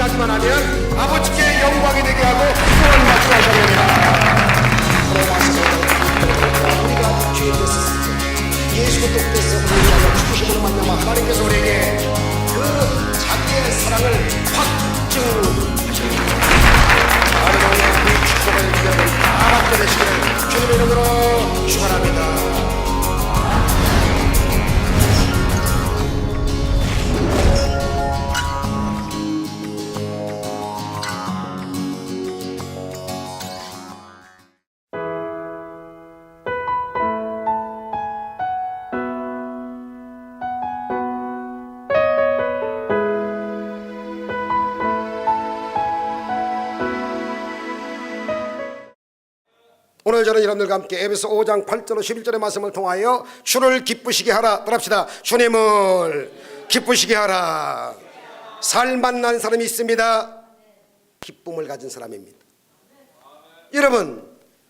확신하기만 하면 아버지께 영광이 되게 하고 구원 받게 하시느니라. 우리가 죄 됐었을 때 예수 그리스도께서 우리를 죽으심으로 말미암아 하나님께서 우리에게 그 자기의 사랑을 확증하셨습니다. 하나님의 그 축복을 여러분 다 받게 되시기를 주님의 이름으로 축원합니다. 오늘 저는 여러분들과 함께 에베소 5장 8절로 11절의 말씀을 통하여 주를 기쁘시게 하라 따라합시다. 주님을 기쁘시게 하라. 살 만난 사람이 있습니다. 기쁨을 가진 사람입니다. 여러분,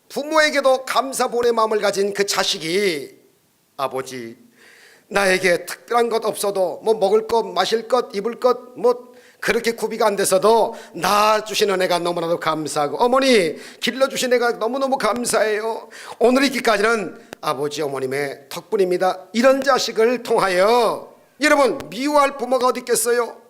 부모에게도 감사보의 마음을 가진 그 자식이 아버지 나에게 특별한 것 없어도 뭐 먹을 것 마실 것 입을 것 뭐 그렇게 구비가 안 돼서도 낳아주신 은혜가 너무나도 감사하고 어머니 길러주신 은혜가 너무너무 감사해요. 오늘 있기까지는 아버지 어머님의 덕분입니다. 이런 자식을 통하여 여러분 미워할 부모가 어디 있겠어요?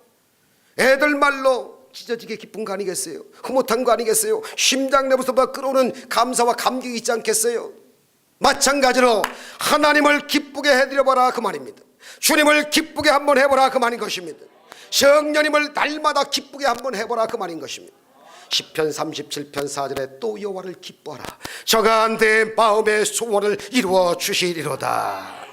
애들 말로 찢어지게 기쁜 거 아니겠어요? 흐뭇한 거 아니겠어요? 심장 내부서부터 끌어오는 감사와 감격이 있지 않겠어요? 마찬가지로 하나님을 기쁘게 해드려보라 그 말입니다. 주님을 기쁘게 한번 해보라 그 말인 것입니다. 성령님을 날마다 기쁘게 한번 해보라 그 말인 것입니다. 시편 37편 4절에 또 여호와를 기뻐하라 저가 내 마음의 소원을 이루어 주시리로다.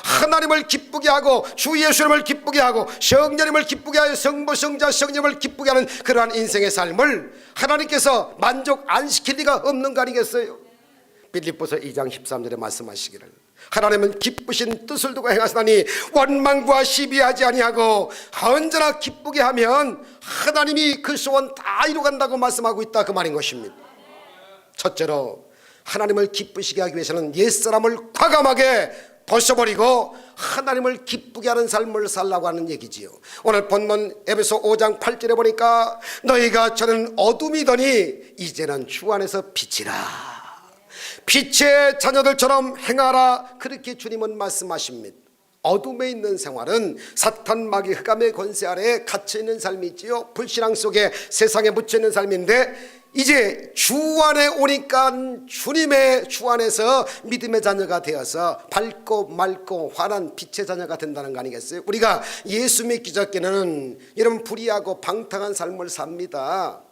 하나님을 기쁘게 하고 주 예수님을 기쁘게 하고 성령님을 기쁘게 하여 성부 성자 성령님을 기쁘게 하는 그러한 인생의 삶을 하나님께서 만족 안 시킬 리가 없는 거 아니겠어요? 빌립보서 2장 13절에 말씀하시기를 하나님은 기쁘신 뜻을 두고 행하시나니 원망과 시비하지 아니하고 언제나 기쁘게 하면 하나님이 그 소원 다 이루간다고 말씀하고 있다 그 말인 것입니다. 첫째로 하나님을 기쁘시게 하기 위해서는 옛사람을 과감하게 벗어버리고 하나님을 기쁘게 하는 삶을 살라고 하는 얘기지요. 오늘 본문 에베소 5장 8절에 보니까 너희가 저는 어둠이더니 이제는 주 안에서 빛이라 빛의 자녀들처럼 행하라 그렇게 주님은 말씀하십니다. 어둠에 있는 생활은 사탄 마귀 흑암의 권세 아래에 갇혀있는 삶이지요. 불신앙 속에 세상에 묻혀있는 삶인데 이제 주 안에 오니까 주님의 주 안에서 믿음의 자녀가 되어서 밝고 맑고 환한 빛의 자녀가 된다는 거 아니겠어요? 우리가 예수 믿기 전에는 여러분 불의하고 방탕한 삶을 삽니다.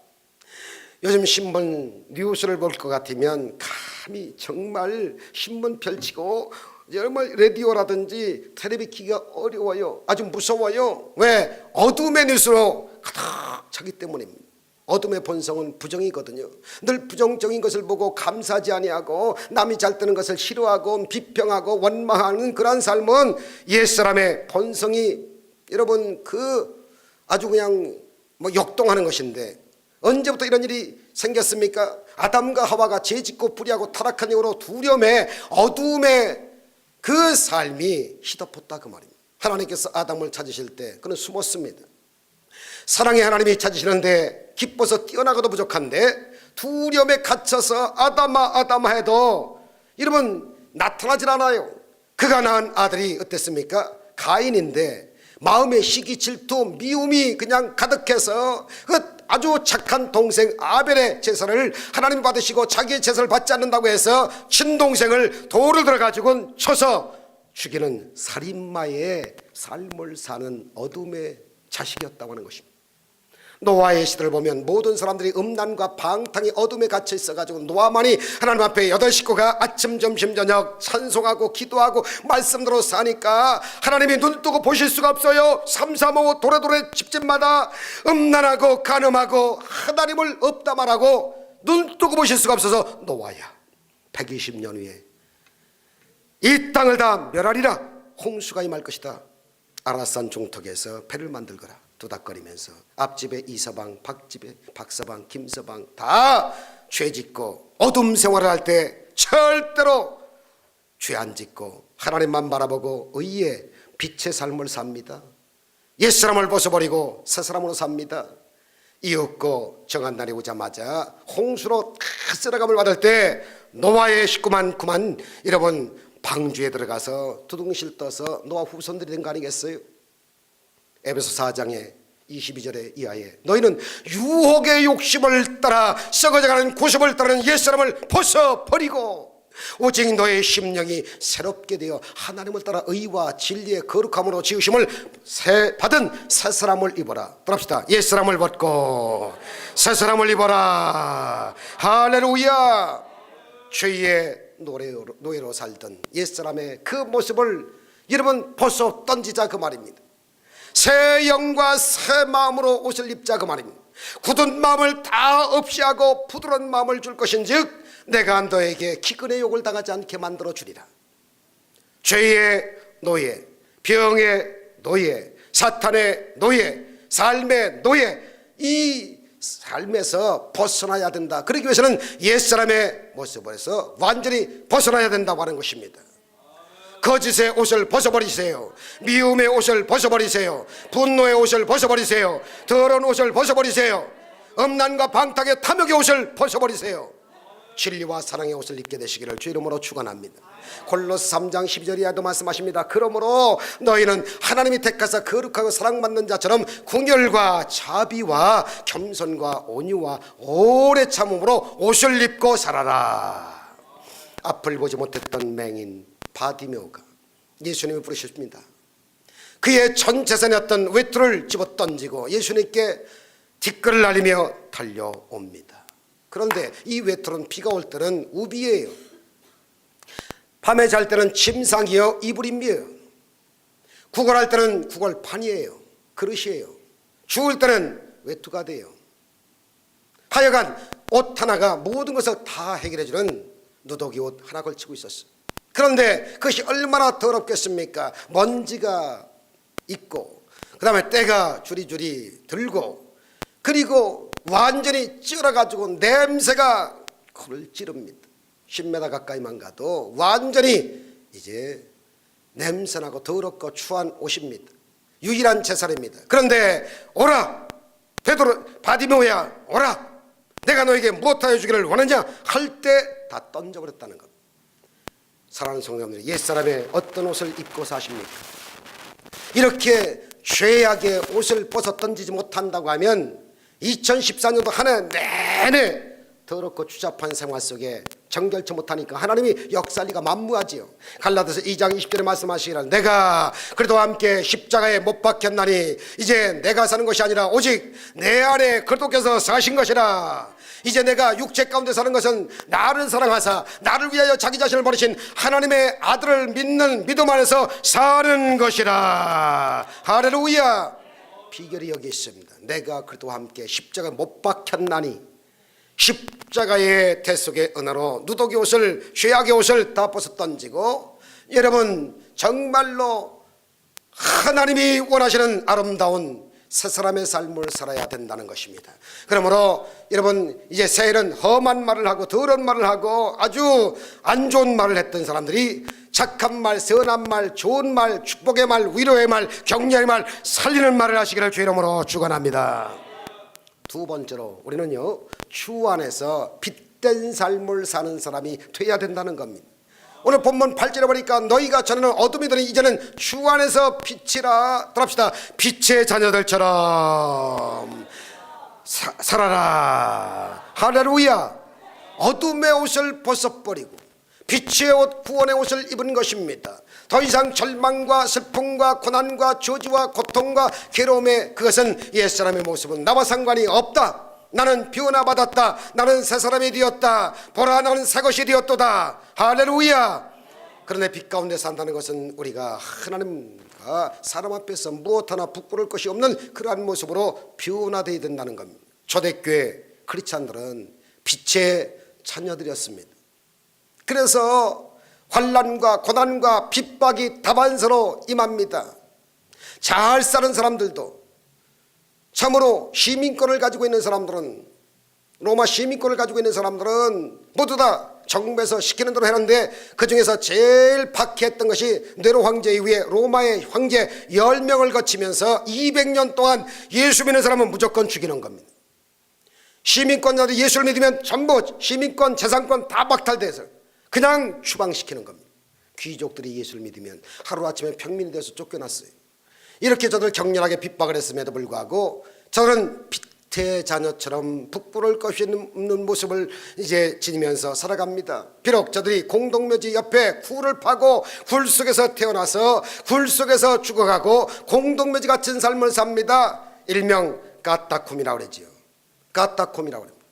요즘 신문 뉴스를 볼 것 같으면 감히 정말 신문 펼치고 정말 라디오라든지 텔레비 키기가 어려워요. 아주 무서워요. 왜? 어둠의 뉴스로 가득 차기 때문입니다. 어둠의 본성은 부정이거든요. 늘 부정적인 것을 보고 감사하지 아니하고 남이 잘 되는 것을 싫어하고 비평하고 원망하는 그러한 삶은 옛사람의 본성이 여러분 그 아주 그냥 뭐 역동하는 것인데 언제부터 이런 일이 생겼습니까? 아담과 하와가 죄짓고 불의하고 타락한 이후로 두려움에 어두움에 그 삶이 시덮었다 그 말입니다. 하나님께서 아담을 찾으실 때 그는 숨었습니다. 사랑의 하나님이 찾으시는데 기뻐서 뛰어나가도 부족한데 두려움에 갇혀서 아담아 아담아 해도 여러분 나타나질 않아요. 그가 낳은 아들이 어땠습니까? 가인인데 마음의 시기 질투 미움이 그냥 가득해서 그 아주 착한 동생 아벨의 제사를 하나님 받으시고 자기의 제사를 받지 않는다고 해서 친동생을 돌을 들어가지고 쳐서 죽이는 살인마의 삶을 사는 어둠의 자식이었다고 하는 것입니다. 노아의 시대를 보면 모든 사람들이 음란과 방탕이 어둠에 갇혀 있어가지고 노아만이 하나님 앞에 8식구가 아침 점심 저녁 찬송하고 기도하고 말씀대로 사니까 하나님이 눈 뜨고 보실 수가 없어요. 삼삼오오 도래도래 집집마다 음란하고 간음하고 하나님을 없다 말하고 눈 뜨고 보실 수가 없어서 노아야 120년 후에 이 땅을 다 멸하리라 홍수가 임할 것이다. 아라산 종턱에서 배를 만들거라. 두닥거리면서 앞집에 이서방, 박집에 박서방, 김서방 다 죄짓고 어둠 생활을 할 때 절대로 죄 안 짓고 하나님만 바라보고 의의 빛의 삶을 삽니다. 옛사람을 벗어버리고 새사람으로 삽니다. 이 없고 정한 날이 오자마자 홍수로 다 쓸어감을 받을 때 노아의 식구만 그만 여러분 방주에 들어가서 두둥실 떠서 노아 후손들이 된 거 아니겠어요? 에베소 4장에 22절에 이하에 너희는 유혹의 욕심을 따라 썩어져가는 구습을 따르는 옛사람을 벗어버리고 오직 너의 심령이 새롭게 되어 하나님을 따라 의와 진리의 거룩함으로 지으심을 받은 새 사람을 입어라. 따라합시다. 옛사람을 벗고 새 사람을 입어라. 할렐루야. 죄의 노예로 살던 옛사람의 그 모습을 여러분 벗어 던지자 그 말입니다. 새 영과 새 마음으로 옷을 입자 그 말입니다. 굳은 마음을 다 없이 하고 부드러운 마음을 줄 것인즉 내가 너에게 기근의 욕을 당하지 않게 만들어 주리라. 죄의 노예, 병의 노예, 사탄의 노예, 삶의 노예, 이 삶에서 벗어나야 된다. 그러기 위해서는 옛사람의 모습에서 완전히 벗어나야 된다고 하는 것입니다. 거짓의 옷을 벗어버리세요. 미움의 옷을 벗어버리세요. 분노의 옷을 벗어버리세요. 더러운 옷을 벗어버리세요. 음란과 방탕의 탐욕의 옷을 벗어버리세요. 진리와 사랑의 옷을 입게 되시기를 주 이름으로 축원합니다. 골로새 3장 12절 이하도 말씀하십니다. 그러므로 너희는 하나님이 택하사 거룩하고 사랑받는 자처럼 궁혈과 자비와 겸손과 온유와 오래 참음으로 옷을 입고 살아라. 앞을 보지 못했던 맹인 바디메오가 예수님을 부르셨습니다. 그의 전 재산이었던 외투를 집어 던지고 예수님께 뒷걸을 날리며 달려옵니다. 그런데 이 외투는 비가 올 때는 우비예요. 밤에 잘 때는 침상이요 이불임이에요. 구걸할 때는 구걸판이에요. 그릇이에요. 추울 때는 외투가 돼요. 하여간 옷 하나가 모든 것을 다 해결해 주는 누더기 옷 하나 걸치고 있었어요. 그런데 그것이 얼마나 더럽겠습니까? 먼지가 있고 그 다음에 때가 주리주리 들고 그리고 완전히 찌러가지고 냄새가 코를 찌릅니다. 10m 가까이만 가도 완전히 이제 냄새나고 더럽고 추한 옷입니다. 유일한 제사입니다. 그런데 오라 베드로 바디메오야 오라 내가 너에게 무엇하여 주기를 원하냐 할 때 다 던져버렸다는 것. 사랑하는 성도님들 옛사람의 어떤 옷을 입고 사십니까? 이렇게 죄악의 옷을 벗어 던지지 못한다고 하면 2014년도 한 해 내내 더럽고 추잡한 생활 속에 정결치 못하니까 하나님이 역살리가 만무하지요. 갈라디아서 2장 20절에 말씀하시기를 내가 그리스도와 함께 십자가에 못 박혔나니 이제 내가 사는 것이 아니라 오직 내 안에 그리스도께서 사신 것이라. 이제 내가 육체 가운데 사는 것은 나를 사랑하사 나를 위하여 자기 자신을 버리신 하나님의 아들을 믿는 믿음 안에서 사는 것이라. 할렐루야. 비결이 여기 있습니다. 내가 그리스도와 함께 십자가에 못 박혔나니 십자가의 대속의 은혜로 누더기 옷을 죄악의 옷을 다 벗어 던지고 여러분 정말로 하나님이 원하시는 아름다운 새 사람의 삶을 살아야 된다는 것입니다. 그러므로 여러분 이제 새해는 험한 말을 하고 더러운 말을 하고 아주 안 좋은 말을 했던 사람들이 착한 말, 선한 말, 좋은 말, 축복의 말, 위로의 말, 격려의 말, 살리는 말을 하시기를 주 이름으로 축원합니다. 두 번째로 우리는요 주 안에서 빛된 삶을 사는 사람이 되어야 된다는 겁니다. 오늘 본문 8절에 보니까 너희가 전에는 어둠이더니 이제는 주 안에서 빛이라. 따라합시다. 빛의 자녀들처럼 살아라. 할렐루야. 어둠의 옷을 벗어버리고 빛의 옷 구원의 옷을 입은 것입니다. 더 이상 절망과 슬픔과 고난과 저주와 고통과 괴로움의 그것은 옛사람의 모습은 나와 상관이 없다. 나는 변화받았다. 나는 새 사람이 되었다. 보라 나는 새 것이 되었도다. 할렐루야. 그런데 빛 가운데 산다는 것은 우리가 하나님과 사람 앞에서 무엇 하나 부끄러울 것이 없는 그러한 모습으로 변화되어야 된다는 겁니다. 초대교회 크리스찬들은 빛의 자녀들이었습니다. 그래서 환난과 고난과 핍박이 다반사로 임합니다. 잘 사는 사람들도 참으로 시민권을 가지고 있는 사람들은 로마 시민권을 가지고 있는 사람들은 모두 다 정부에서 시키는 대로 했는데 그 중에서 제일 박해했던 것이 네로 황제 이후에 로마의 황제 10명을 거치면서 200년 동안 예수 믿는 사람은 무조건 죽이는 겁니다. 시민권자들이 예수를 믿으면 전부 시민권, 재산권 다 박탈돼서 그냥 추방시키는 겁니다. 귀족들이 예수를 믿으면 하루아침에 평민이 돼서 쫓겨났어요. 이렇게 저들 격렬하게 핍박을 했음에도 불구하고 저들은 빛의 자녀처럼 부끄러울 것이 없는 모습을 이제 지니면서 살아갑니다. 비록 저들이 공동묘지 옆에 굴을 파고 굴 속에서 태어나서 굴 속에서 죽어가고 공동묘지 같은 삶을 삽니다. 일명 까따쿰이라고 그러지요. 까따쿰이라고 합니다.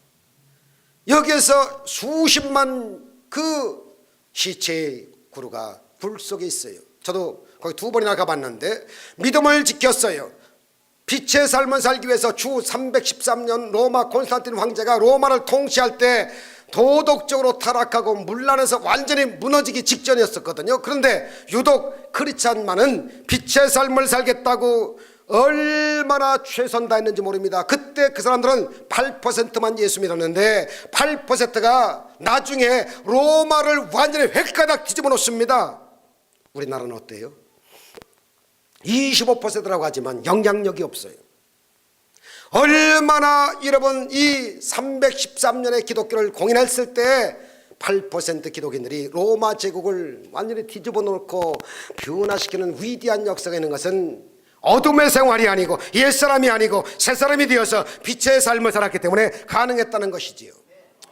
여기에서 수십만 그 시체의 구루가 굴 속에 있어요. 저도 거기 2번이나 가봤는데 믿음을 지켰어요. 빛의 삶을 살기 위해서 주 313년 로마 콘스탄틴 황제가 로마를 통치할 때 도덕적으로 타락하고 문란해서 완전히 무너지기 직전이었었거든요. 그런데 유독 크리스찬만은 빛의 삶을 살겠다고 얼마나 최선 다했는지 모릅니다. 그때 그 사람들은 8%만 예수 믿었는데 8%가 나중에 로마를 완전히 획가닥 뒤집어 놓습니다. 우리나라는 어때요? 25%라고 하지만 영향력이 없어요. 얼마나 여러분 이 313년의 기독교를 공인했을 때 8% 기독인들이 로마 제국을 완전히 뒤집어 놓고 변화시키는 위대한 역사가 있는 것은 어둠의 생활이 아니고 옛사람이 아니고 새사람이 되어서 빛의 삶을 살았기 때문에 가능했다는 것이지요.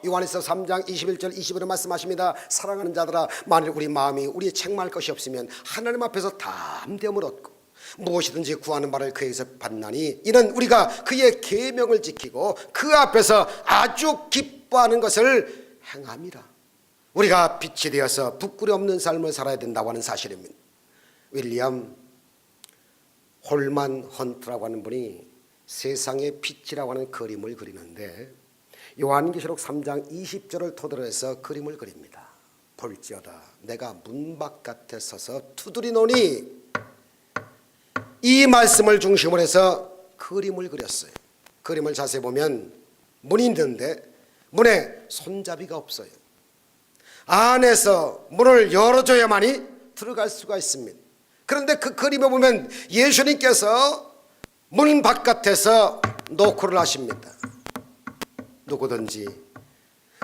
요한일서 3장 21절 22절 말씀하십니다. 사랑하는 자들아, 만일 우리 마음이 우리의 책망할 것이 없으면 하나님 앞에서 담대함을 얻고 무엇이든지 구하는 바를 그에게서 받나니 이는 우리가 그의 계명을 지키고 그 앞에서 아주 기뻐하는 것을 행함이라. 우리가 빛이 되어서 부끄러 없는 삶을 살아야 된다고 하는 사실입니다. 윌리엄 홀만 헌트라고 하는 분이 세상의 빛이라고 하는 그림을 그리는데 요한계시록 3장 20절을 토대로 해서 그림을 그립니다. 볼지어다 내가 문 바깥에 서서 두드리노니, 이 말씀을 중심으로 해서 그림을 그렸어요. 그림을 자세히 보면 문이 있는데 문에 손잡이가 없어요. 안에서 문을 열어줘야만이 들어갈 수가 있습니다. 그런데 그 그림에 보면 예수님께서 문 바깥에서 노크를 하십니다. 누구든지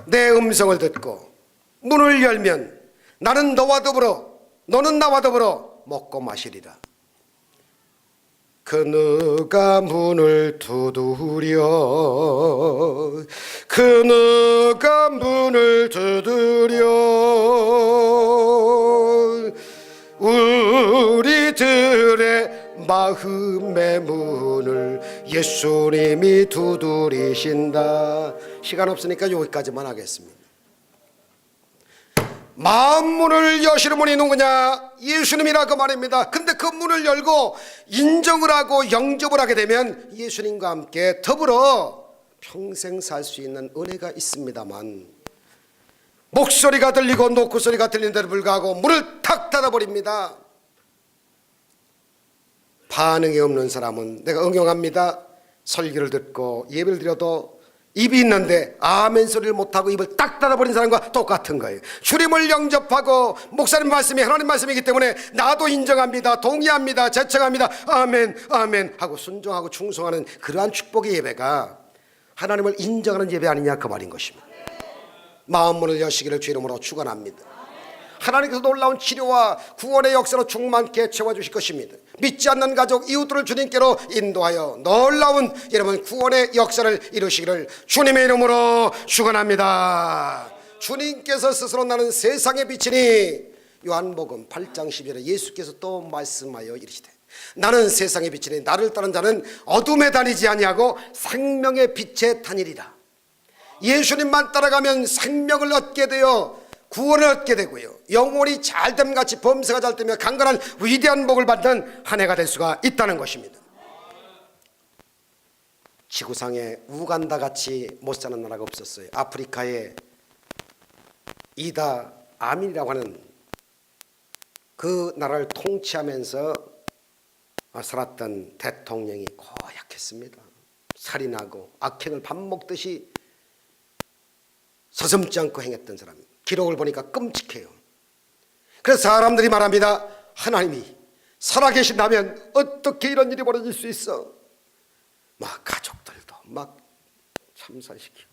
내 음성을 듣고 문을 열면 나는 너와 더불어 너는 나와 더불어 먹고 마시리라. 그 누가 문을 두드려 그 누가 문을 두드려 우리들의 마음의 문을 예수님이 두드리신다. 시간 없으니까 여기까지만 하겠습니다. 마음 문을 여시는 분이 누구냐? 예수님이라고 말입니다. 근데 그 문을 열고 인정을 하고 영접을 하게 되면 예수님과 함께 더불어 평생 살 수 있는 은혜가 있습니다만, 목소리가 들리고 노크소리가 들리는데도 불구하고 문을 탁 닫아버립니다. 반응이 없는 사람은 내가 응용합니다. 설교를 듣고 예배를 드려도 입이 있는데 아멘 소리를 못하고 입을 딱 닫아버린 사람과 똑같은 거예요. 주님을 영접하고 목사님 말씀이 하나님 말씀이기 때문에 나도 인정합니다, 동의합니다, 제청합니다, 아멘 아멘 하고 순종하고 충성하는 그러한 축복의 예배가 하나님을 인정하는 예배 아니냐, 그 말인 것입니다. 마음 문을 여시기를 주 이름으로 축원합니다. 하나님께서 놀라운 치료와 구원의 역사로 충만케 채워주실 것입니다. 믿지 않는 가족 이웃들을 주님께로 인도하여 놀라운 여러분 구원의 역사를 이루시기를 주님의 이름으로 축원합니다. 주님께서 스스로 나는 세상의 빛이니, 요한복음 8장 12절에 예수께서 또 말씀하여 이르시되 나는 세상의 빛이니 나를 따른 자는 어둠에 다니지 아니하고 생명의 빛에 다니리라. 예수님만 따라가면 생명을 얻게 되어 구원을 얻게 되고요, 영혼이 잘됨 같이 범사가 잘되며 강건한 위대한 복을 받는 한 해가 될 수가 있다는 것입니다. 지구상에 우간다 같이 못 사는 나라가 없었어요. 아프리카에 이다 아민이라고 하는 그 나라를 통치하면서 살았던 대통령이 고약했습니다. 살인하고 악행을 밥 먹듯이 서슴지 않고 행했던 사람입니다. 기록을 보니까 끔찍해요. 그래서 사람들이 말합니다. 하나님이 살아계신다면 어떻게 이런 일이 벌어질 수 있어? 막 가족들도 막 참살시키고.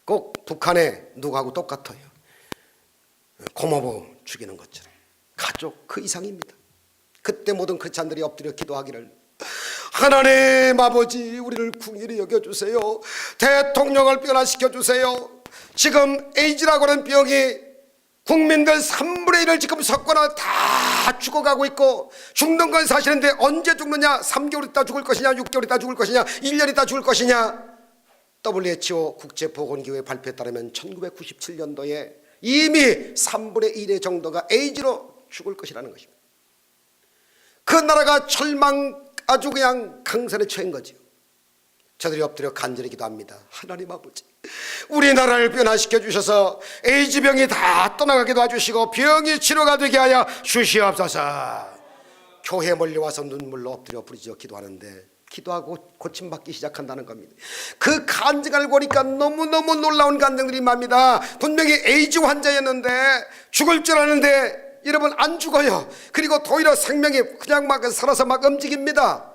꼭 북한에 누구하고 똑같아요. 고모부 죽이는 것처럼. 가족 그 이상입니다. 그때 모든 크리스찬들이 엎드려 기도하기를, 하나님 아버지, 우리를 긍휼히 여겨주세요. 대통령을 변화시켜주세요. 지금 에이즈라고 하는 병이 국민들 3분의 1을 지금 섞거나 다 죽어가고 있고, 죽는 건 사실인데 언제 죽느냐? 3개월 있다 죽을 것이냐, 6개월 있다 죽을 것이냐, 1년 있다 죽을 것이냐. WHO 국제보건기구의 발표에 따르면 1997년도에 이미 3분의 1의 정도가 에이즈로 죽을 것이라는 것입니다. 그 나라가 절망, 아주 그냥 강산에 처한 거죠. 저들이 엎드려 간절히 기도합니다. 하나님 아버지, 우리나라를 변화시켜 주셔서 에이즈병이 다 떠나가게 도와주시고 병이 치료가 되게 하여 주시옵소서. 교회에 몰려와서 눈물로 엎드려 부르짖어 기도하는데, 기도하고 고침받기 시작한다는 겁니다. 그 간증을 보니까 너무너무 놀라운 간증들이 맙니다. 분명히 에이즈 환자였는데, 죽을 줄 아는데 여러분 안 죽어요. 그리고 오히려 생명이 그냥 막 살아서 막 움직입니다.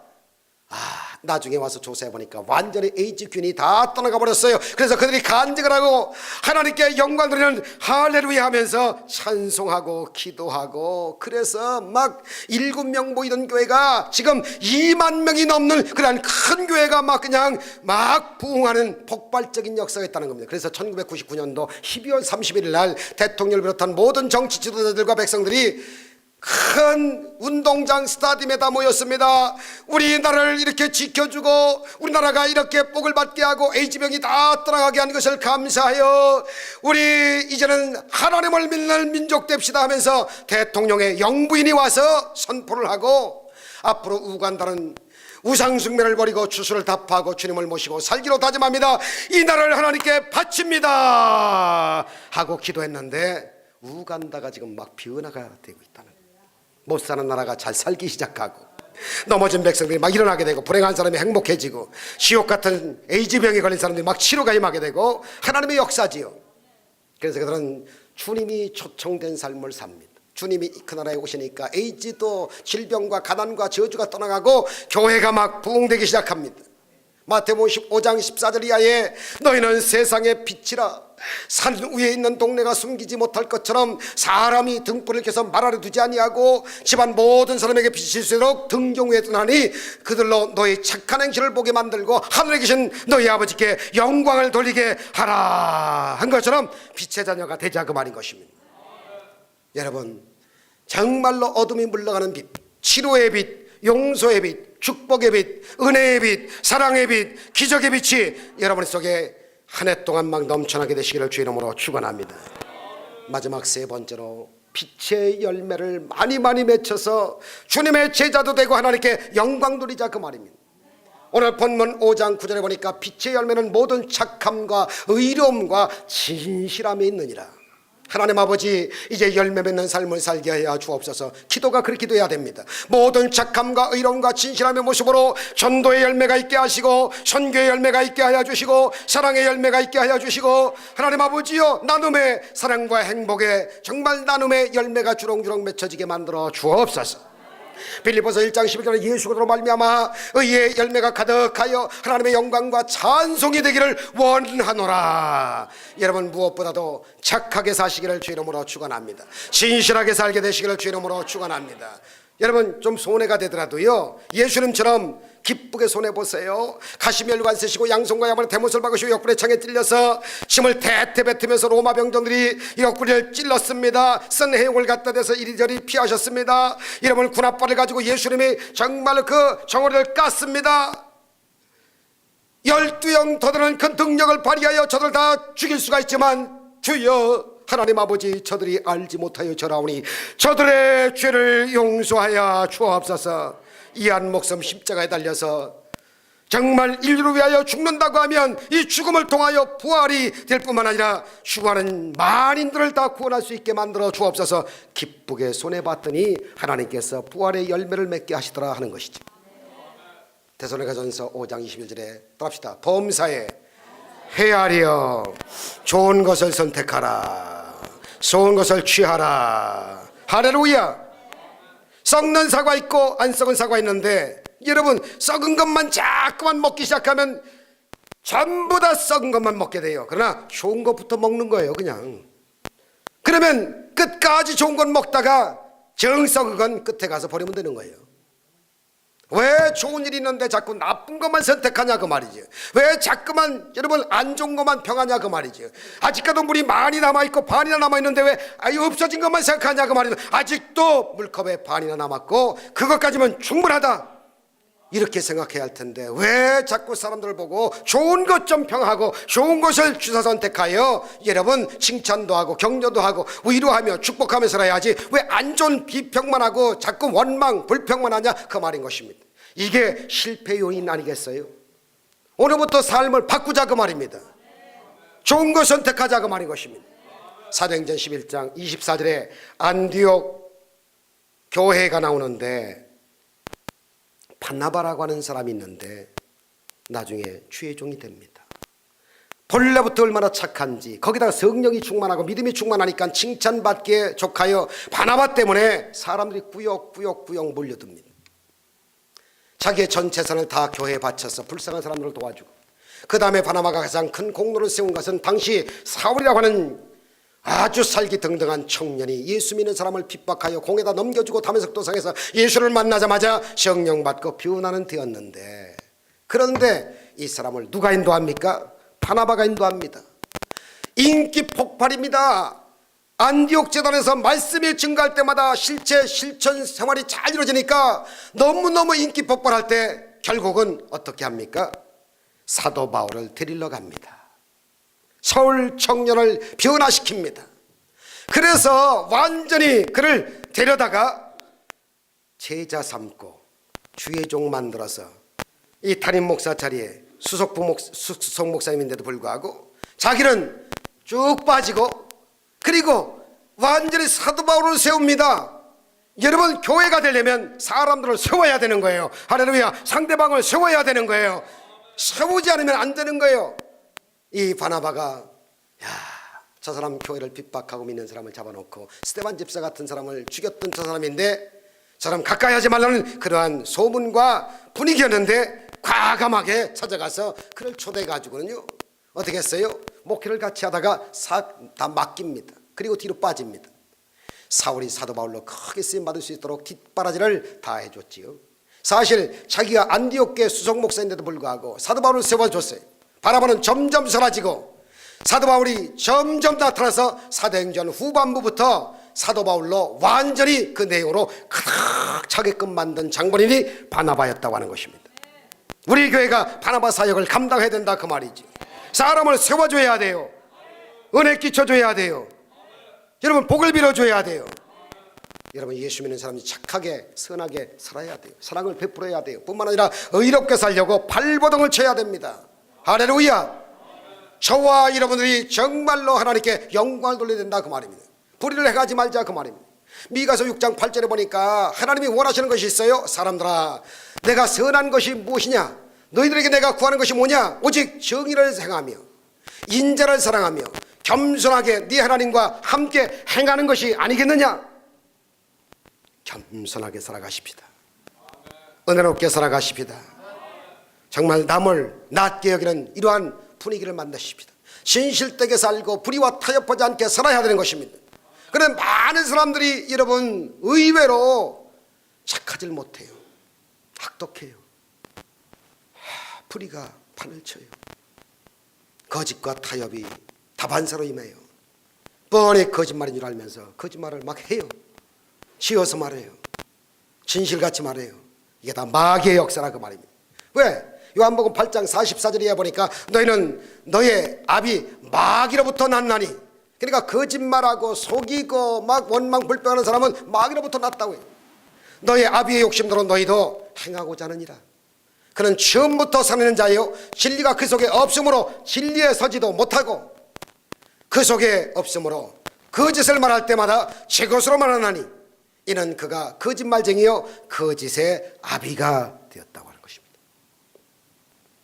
나중에 와서 조사해보니까 완전히 에이즈균이 다 떠나가 버렸어요. 그래서 그들이 간증을 하고 하나님께 영광 드리는 할렐루야 하면서 찬송하고 기도하고, 그래서 막 7명 모이던 교회가 지금 2만 명이 넘는 그러한 큰 교회가 막 그냥 막 부흥하는 폭발적인 역사가 있다는 겁니다. 그래서 1999년도 12월 31일 날 대통령을 비롯한 모든 정치 지도자들과 백성들이 큰 운동장 스타디움에다 모였습니다. 우리나라를 이렇게 지켜주고 우리나라가 이렇게 복을 받게 하고 에이즈병이 다 떠나가게 한 것을 감사하여 우리 이제는 하나님을 믿는 민족 됩시다 하면서 대통령의 영부인이 와서 선포를 하고, 앞으로 우간다는 우상숭배를 버리고 추수를 답하고 주님을 모시고 살기로 다짐합니다. 이 나라를 하나님께 바칩니다 하고 기도했는데, 우간다가 지금 막 변화가 되고 있다는, 못 사는 나라가 잘 살기 시작하고, 넘어진 백성들이 막 일어나게 되고, 불행한 사람이 행복해지고, 지옥 같은 에이즈병에 걸린 사람들이 막 치료가 임하게 되고, 하나님의 역사지요. 그래서 그들은 주님이 초청된 삶을 삽니다. 주님이 그 나라에 오시니까 에이즈도 질병과 가난과 저주가 떠나가고 교회가 막 부흥되기 시작합니다. 마태복음 15장 14절 이하에 너희는 세상의 빛이라, 산 위에 있는 동네가 숨기지 못할 것처럼 사람이 등불을 켜서 말 아래 두지 아니하고 집안 모든 사람에게 비칠 수 있도록 등경 위에 두나니 그들로 너희 착한 행실을 보게 만들고 하늘에 계신 너희 아버지께 영광을 돌리게 하라 한 것처럼 빛의 자녀가 되자, 그 말인 것입니다. 여러분, 정말로 어둠이 물러가는 빛, 치료의 빛, 용서의 빛, 축복의 빛, 은혜의 빛, 사랑의 빛, 기적의 빛이 여러분 속에 한 해 동안 막 넘쳐나게 되시기를 주 이름으로 축원합니다. 마지막 세 번째로, 빛의 열매를 많이 맺혀서 주님의 제자도 되고 하나님께 영광 돌리자, 그 말입니다. 오늘 본문 5장 9절에 보니까 빛의 열매는 모든 착함과 의로움과 진실함이 있느니라. 하나님 아버지, 이제 열매 맺는 삶을 살게 하여 주옵소서. 기도가 그렇게 기도해야 됩니다. 모든 착함과 의로움과 진실함의 모습으로 전도의 열매가 있게 하시고, 선교의 열매가 있게 하여 주시고, 사랑의 열매가 있게 하여 주시고, 하나님 아버지여, 나눔의 사랑과 행복의 정말 나눔의 열매가 주렁주렁 맺혀지게 만들어 주옵소서. 빌립보서 1장 11절에 예수 그리스도로 말미암아 의의 열매가 가득하여 하나님의 영광과 찬송이 되기를 원하노라. 여러분, 무엇보다도 착하게 사시기를 주 이름으로 축원합니다. 진실하게 살게 되시기를 주 이름으로 축원합니다. 여러분, 좀 손해가 되더라도요, 예수님처럼 기쁘게 손해보세요. 가시멸관 쓰시고 양손과 야만의 대못을 박으시고 옆구리에 창에 찔려서 침을 대대 뱉으면서 로마 병정들이 옆구리를 찔렀습니다. 쓴 해용을 갖다 대서 이리저리 피하셨습니다. 여러분, 군합발을 가지고 예수님이 정말 그 정어리를 깠습니다. 12영 더드는 그 능력을 발휘하여 저들 다 죽일 수가 있지만, 주여 하나님 아버지, 저들이 알지 못하여 절하오니 저들의 죄를 용서하여 주옵소서. 이 한 목숨 십자가에 달려서 정말 인류를 위하여 죽는다고 하면 이 죽음을 통하여 부활이 될 뿐만 아니라 죽어가는 만인들을 다 구원할 수 있게 만들어 주옵소서. 기쁘게 손해봤더니 하나님께서 부활의 열매를 맺게 하시더라 하는 것이죠. 데살로니가전서 5장 21절에 따라합시다. 범사에 헤아려 좋은 것을 선택하라, 좋은 것을 취하라. 할렐루야. 썩는 사과 있고 안 썩은 사과 있는데, 여러분, 썩은 것만 자꾸만 먹기 시작하면 전부 다 썩은 것만 먹게 돼요. 그러나 좋은 것부터 먹는 거예요, 그냥. 그러면 끝까지 좋은 건 먹다가 정 썩은 건 끝에 가서 버리면 되는 거예요. 왜 좋은 일이 있는데 자꾸 나쁜 것만 선택하냐 그 말이죠. 왜 자꾸만 여러분 안 좋은 것만 평하냐 그 말이죠. 아직까지 물이 많이 남아있고 반이나 남아있는데 왜 없어진 것만 생각하냐 그 말이죠. 아직도 물컵에 반이나 남았고 그것까지면 충분하다 이렇게 생각해야 할 텐데 왜 자꾸 사람들을 보고 좋은 것 좀 평하고 좋은 것을 주사 선택하여 여러분 칭찬도 하고 격려도 하고 위로하며 축복하며 살아야지 왜 안 좋은 비평만 하고 자꾸 원망 불평만 하냐 그 말인 것입니다. 이게 실패 요인 아니겠어요? 오늘부터 삶을 바꾸자 그 말입니다. 좋은 것 선택하자 그 말인 것입니다. 사도행전 11장 24절에 안디옥 교회가 나오는데 바나바라고 하는 사람이 있는데 나중에 주의 종이 됩니다. 본래부터 얼마나 착한지 거기다가 성령이 충만하고 믿음이 충만하니까 칭찬받기에 족하여 바나바 때문에 사람들이 꾸역꾸역 몰려듭니다. 자기의 전 재산을 다 교회에 바쳐서 불쌍한 사람들을 도와주고 그 다음에 바나바가 가장 큰 공로를 세운 것은 당시 사울이라고 하는 아주 살기등등한 청년이 예수 믿는 사람을 핍박하여 공에다 넘겨주고 다메섹 도상에서 예수를 만나자마자 성령 받고 변화는 되었는데 그런데 이 사람을 누가 인도합니까? 바나바가 인도합니다. 인기 폭발입니다. 안디옥 재단에서 말씀이 증가할 때마다 실천 생활이 잘 이루어지니까 너무너무 인기 폭발할 때 결국은 어떻게 합니까? 사도 바울을 데리러 갑니다. 서울 청년을 변화시킵니다. 그래서 완전히 그를 데려다가 제자 삼고 주의 종 만들어서 이 담임 목사 자리에 수석 목사님인데도 불구하고 자기는 쭉 빠지고 그리고 완전히 사도 바울을 세웁니다. 여러분 교회가 되려면 사람들을 세워야 되는 거예요. 할렐루야. 상대방을 세워야 되는 거예요. 세우지 않으면 안 되는 거예요. 이 바나바가 저 사람 교회를 핍박하고 믿는 사람을 잡아놓고 스데반 집사 같은 사람을 죽였던 저 사람인데 저 사람 가까이 하지 말라는 그러한 소문과 분위기였는데 과감하게 찾아가서 그를 초대해가지고는요 어떻게 했어요? 목회를 같이 하다가 다 맡깁니다. 그리고 뒤로 빠집니다. 사울이 사도 바울로 크게 쓰임받을 수 있도록 뒷바라지를 다 해줬지요. 사실 자기가 안디옥교회 수석 목사인데도 불구하고 사도 바울을 세워줬어요. 바나바는 점점 사라지고 사도 바울이 점점 나타나서 사도행전 후반부부터 사도 바울로 완전히 그 내용으로 가득 차게끔 만든 장본인이 바나바였다고 하는 것입니다. 우리 교회가 바나바 사역을 감당해야 된다 그 말이지. 사람을 세워줘야 돼요. 은혜 끼쳐줘야 돼요. 여러분 복을 빌어줘야 돼요. 여러분 예수 믿는 사람이 착하게 선하게 살아야 돼요. 사랑을 베풀어야 돼요. 뿐만 아니라 의롭게 살려고 발버둥을 쳐야 됩니다. 할렐루야. 저와 여러분들이 정말로 하나님께 영광을 돌려야 된다 그 말입니다. 불의를 행하지 말자 그 말입니다. 미가서 6장 8절에 보니까 하나님이 원하시는 것이 있어요. 사람들아 내가 선한 것이 무엇이냐? 너희들에게 내가 구하는 것이 뭐냐? 오직 정의를 행하며 인자를 사랑하며 겸손하게 네 하나님과 함께 행하는 것이 아니겠느냐? 겸손하게 살아가십시다. 은혜롭게 살아가십시다. 정말 남을 낮게 여기는 이러한 분위기를 만드십시다. 진실되게 살고 불의와 타협하지 않게 살아야 되는 것입니다. 그런데 많은 사람들이 여러분 의외로 착하질 못해요. 악독해요. 불의가 판을 쳐요. 거짓과 타협이 다반사로 임해요. 뻔히 거짓말인 줄 알면서 거짓말을 막 해요. 지어서 말해요. 진실같이 말해요. 이게 다 마귀의 역사라 그 말입니다. 왜? 요한복음 8장 44절에 보니까 너희는 너의 압이 마귀로부터 났나니, 그러니까 거짓말하고 속이고 막 원망 불평하는 사람은 마귀로부터 났다고 해요. 너의 아비의 욕심대로 너희도 행하고자 하느니라. 그는 처음부터 사는 자요 진리가 그 속에 없으므로 진리에 서지도 못하고 그 속에 없으므로 거짓을 말할 때마다 제 것으로 말하나니 이는 그가 거짓말쟁이요 거짓의 아비가 되었다고 하는 것입니다.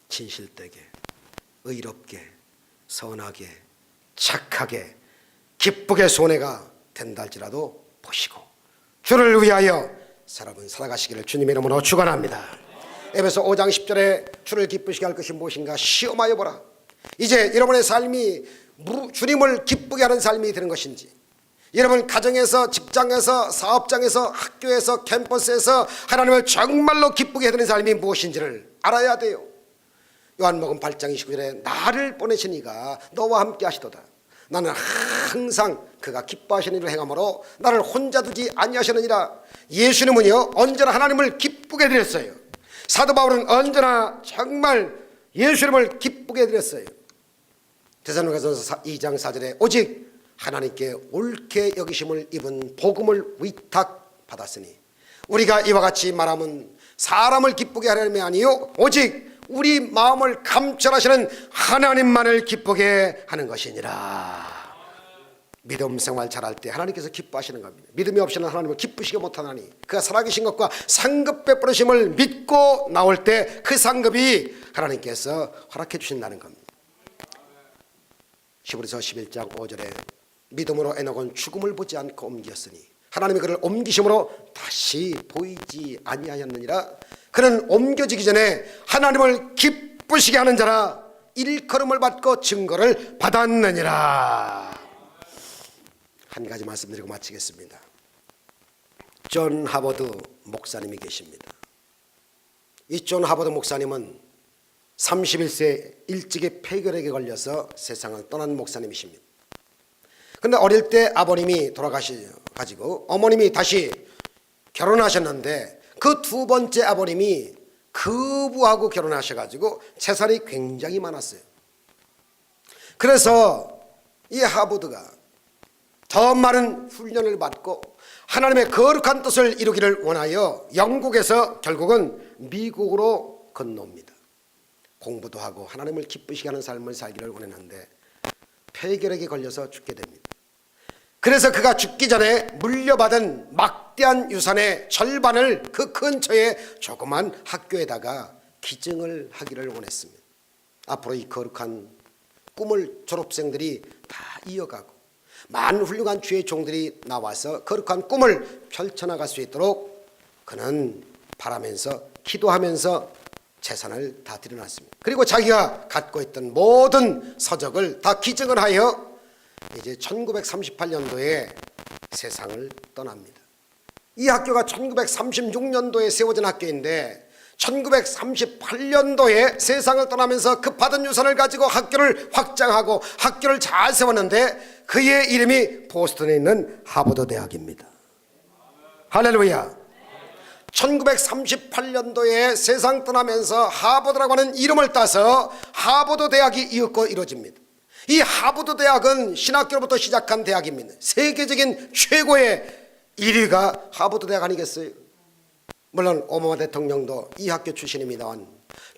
진실되게 의롭게 선하게 착하게 기쁘게 손해가 된다 할지라도 보시고 주를 위하여 여러분 살아가시기를 주님의 이름으로 축원합니다. 에베소 5장 10절에 주를 기쁘시게 할 것이 무엇인가 시험하여 보라. 이제 여러분의 삶이 주님을 기쁘게 하는 삶이 되는 것인지, 여러분 가정에서, 직장에서, 사업장에서, 학교에서, 캠퍼스에서 하나님을 정말로 기쁘게 해드리는 삶이 무엇인지를 알아야 돼요. 요한복음 8장 29절에 나를 보내신 이가 너와 함께 하시도다. 나는 항상 그가 기뻐하시는 일을 행함으로 나를 혼자 두지 아니하시느니라. 예수님은요 언제나 하나님을 기쁘게 해드렸어요. 사도 바울은 언제나 정말 예수님을 기쁘게 해드렸어요. 데살로니가전서 2장 4절에 오직 하나님께 옳게 여기심을 입은 복음을 위탁받았으니 우리가 이와 같이 말하면 사람을 기쁘게 하려함이 아니요 오직 우리 마음을 감찰하시는 하나님만을 기쁘게 하는 것이니라. 믿음 생활 잘할 때 하나님께서 기뻐하시는 겁니다. 믿음이 없이는 하나님을 기쁘시게 못하나니 그가 살아계신 것과 상급 베푸심을 믿고 나올 때 그 상급이 하나님께서 허락해 주신다는 겁니다. 히브리서 11장 5절에 믿음으로 에녹은 죽음을 보지 않고 옮겼으니 하나님이 그를 옮기심으로 다시 보이지 아니하였느니라. 그는 옮겨지기 전에 하나님을 기쁘시게 하는 자라 일컬음을 받고 증거를 받았느니라. 한 가지 말씀드리고 마치겠습니다. 존 하버드 목사님이 계십니다. 이 존 하버드 목사님은 31세 일찍이 폐결핵에 걸려서 세상을 떠난 목사님이십니다. 그런데 어릴 때 아버님이 돌아가셔가지고 어머님이 다시 결혼하셨는데 그 두 번째 아버님이 그부하고 결혼하셔가지고 재산이 굉장히 많았어요. 그래서 이 하버드가 더 많은 훈련을 받고 하나님의 거룩한 뜻을 이루기를 원하여 영국에서 결국은 미국으로 건너옵니다. 공부도 하고 하나님을 기쁘시게 하는 삶을 살기를 원했는데 폐결핵에 걸려서 죽게 됩니다. 그래서 그가 죽기 전에 물려받은 막대한 유산의 절반을 그 근처에 조그만 학교에다가 기증을 하기를 원했습니다. 앞으로 이 거룩한 꿈을 졸업생들이 다 이어가고 많은 훌륭한 주의 종들이 나와서 거룩한 꿈을 펼쳐나갈 수 있도록 그는 바라면서 기도하면서 재산을 다 들여놨습니다. 그리고 자기가 갖고 있던 모든 서적을 다 기증을 하여 이제 1938년도에 세상을 떠납니다. 이 학교가 1936년도에 세워진 학교인데 1938년도에 세상을 떠나면서 그 받은 유산을 가지고 학교를 확장하고 학교를 잘 세웠는데 그의 이름이 보스턴에 있는 하버드 대학입니다. 할렐루야. 1938년도에 세상 떠나면서 하버드라고 하는 이름을 따서 하버드 대학이 이윽고 이루어집니다. 이 하버드 대학은 신학교로부터 시작한 대학입니다. 세계적인 최고의 1위가 하버드 대학 아니겠어요? 물론 오바마 대통령도 이 학교 출신입니다.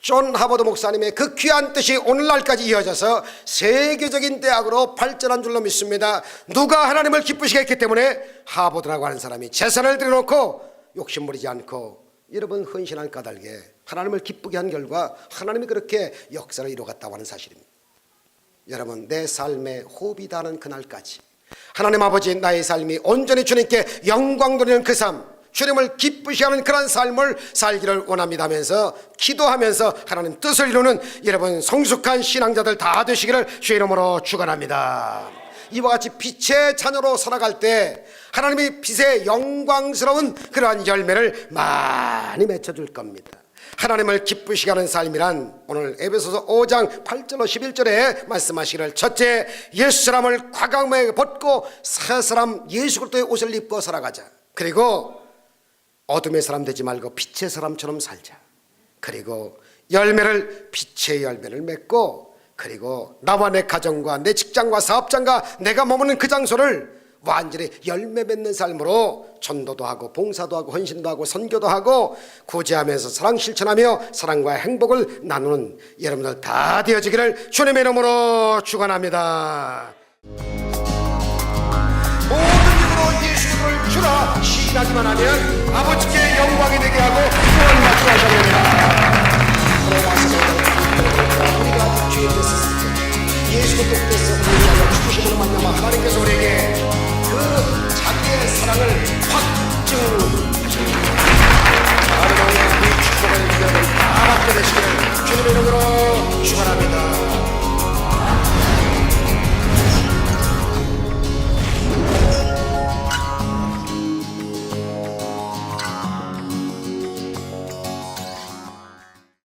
존 하버드 목사님의 그 귀한 뜻이 오늘날까지 이어져서 세계적인 대학으로 발전한 줄로 믿습니다. 누가 하나님을 기쁘시게 했기 때문에 하버드라고 하는 사람이 재산을 들여놓고 욕심부리지 않고 여러분 헌신한 까닭에 하나님을 기쁘게 한 결과 하나님이 그렇게 역사를 이루어갔다고 하는 사실입니다. 여러분 내 삶의 호흡이 닿는 그날까지 하나님 아버지 나의 삶이 온전히 주님께 영광 돌리는 그 삶, 주님을 기쁘시게 하는 그런 삶을 살기를 원합니다 하면서 기도하면서 하나님 뜻을 이루는 여러분 성숙한 신앙자들 다 되시기를 주의 이름으로 축원합니다. 이와 같이 빛의 자녀로 살아갈 때 하나님이 빛의 영광스러운 그러한 열매를 많이 맺혀줄 겁니다. 하나님을 기쁘시게 하는 삶이란 오늘 에베소서 5장 8절로 11절에 말씀하시기를 첫째 옛사람을 과감하게 벗고 새사람 예수 그리스도의 옷을 입고 살아가자. 그리고 어둠의 사람 되지 말고 빛의 사람처럼 살자. 그리고 열매를 빛의 열매를 맺고 그리고 나와 내 가정과 내 직장과 사업장과 내가 머무는 그 장소를 완전히 열매 맺는 삶으로 전도도 하고 봉사도 하고 헌신도 하고 선교도 하고 구제하면서 사랑 실천하며 사랑과 행복을 나누는 여러분들 다 되어지기를 주님의 이름으로 축원합니다. 모든 힘으로 예수를 주라 시기하기만 하면 아버지께 영광이 되게 하고 구원받게 하시옵니다. 우리가 죄에 됐었을 때 예수 그리스도께서 우리가 죽으심으로 만나면 하나님께서 우리에게 그 자기의 사랑을 확증하십니다. 하나님의 이 축복을 여러분 주님의 이름으로 축원합니다.